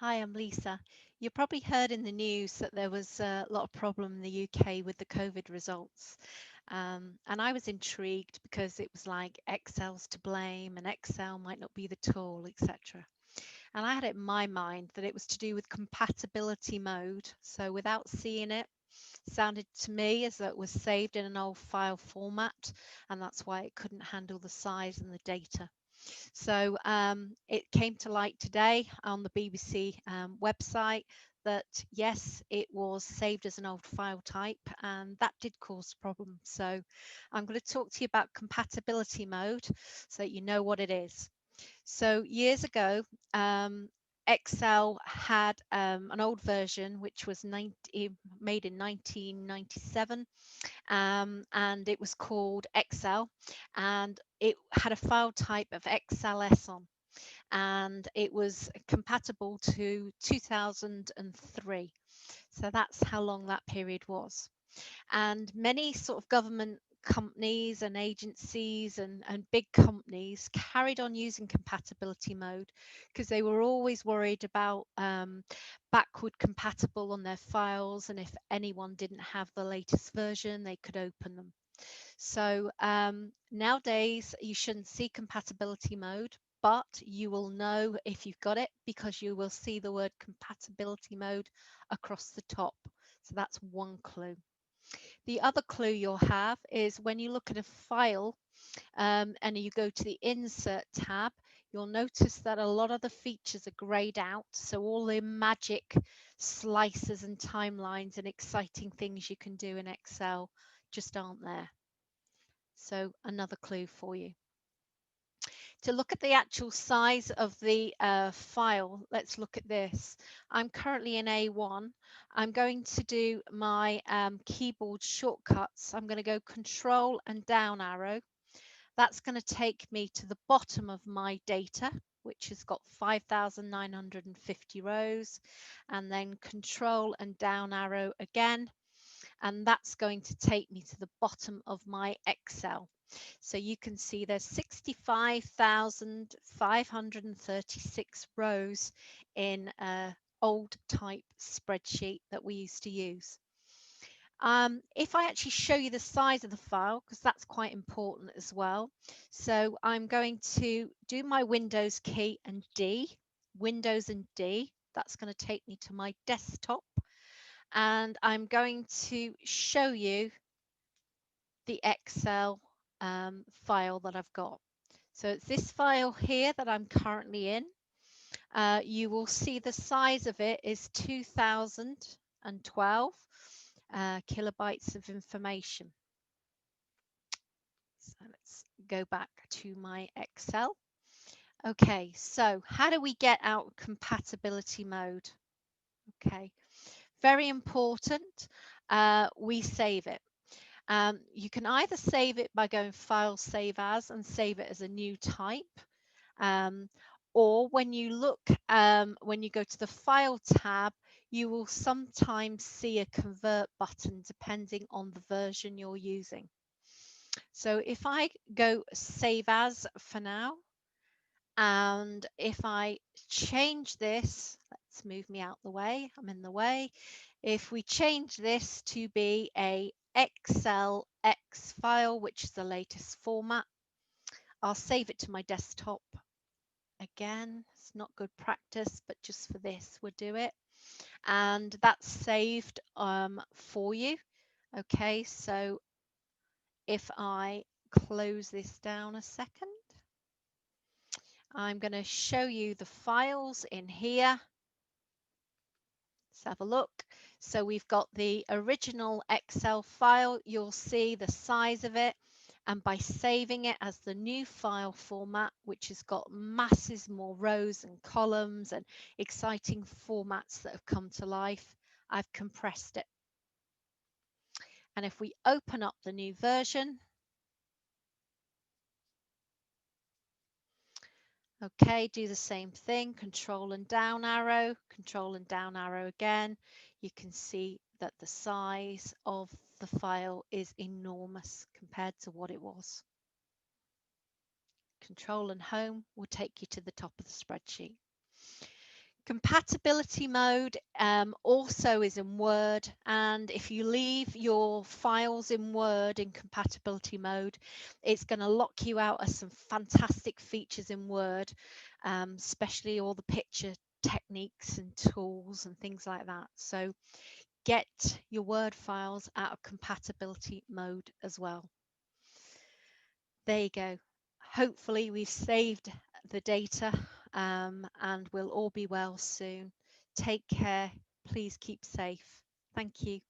Hi, I'm Lisa. You probably heard in the news that there was a lot of problem in the UK with the COVID results. And I was intrigued because it was like Excel's to blame and Excel might not be the tool, etc. And I had it in my mind that it was to do with compatibility mode. So without seeing it, sounded to me as though it was saved in an old file format, and that's why it couldn't handle the size and the data. So it came to light today on the BBC website that yes, it was saved as an old file type, and that did cause problems. So I'm going to talk to you about compatibility mode so that you know what it is. So years ago, Excel had an old version which was made in 1997, and it was called Excel, and it had a file type of XLS on, and it was compatible to 2003. So that's how long that period was. And many sort of government companies and agencies and big companies carried on using compatibility mode because they were always worried about backward compatible on their files, and if anyone didn't have the latest version they could open them. So nowadays you shouldn't see compatibility mode, but you will know if you've got it because you will see the word compatibility mode across the top. So that's one clue. The other clue you'll have is when you look at a file and you go to the Insert tab, you'll notice that a lot of the features are grayed out. So all the magic slices and timelines and exciting things you can do in Excel just aren't there. So another clue for you. To look at the actual size of the file, let's look at this. I'm currently in A1. I'm going to do my keyboard shortcuts. I'm going to go Control and down arrow. That's going to take me to the bottom of my data, which has got 5,950 rows, and then Control and down arrow again, and that's going to take me to the bottom of my Excel. So you can see there's 65,536 rows in an old type spreadsheet that we used to use. If I actually show you the size of the file, because that's quite important as well. So I'm going to do my Windows key and D, Windows and D. That's going to take me to my desktop. And I'm going to show you the Excel file that I've got. So it's this file here that I'm currently in. You will see the size of it is 2012 kilobytes of information. So let's go back to my Excel. Okay, so how do we get out compatibility mode? Okay, very important. We save it. You can either save it by going File, Save As, and save it as a new type. Or when you look, when you go to the File tab, you will sometimes see a Convert button depending on the version you're using. So if I go Save As for now, and if I change this, let's move me out the way, I'm in the way. If we change this to be a XLX file, which is the latest format, I'll save it to my desktop. Again, it's not good practice, but just for this, we'll do it. And that's saved for you. Okay, so if I close this down a second, I'm going to show you the files in here. Let's have a look. So we've got the original Excel file. You'll see the size of it. And by saving it as the new file format, which has got masses more rows and columns and exciting formats that have come to life, I've compressed it. And if we open up the new version, okay, do the same thing, Control and down arrow, Control and down arrow again. You can see that the size of the file is enormous compared to what it was. Control and home will take you to the top of the spreadsheet. Compatibility mode also is in Word, and if you leave your files in Word in compatibility mode, it's going to lock you out of some fantastic features in Word, especially all the picture techniques and tools and things like that. So get your Word files out of compatibility mode as well. There you go. Hopefully we've saved the data, and we'll all be well soon. Take care. Please keep safe. Thank you.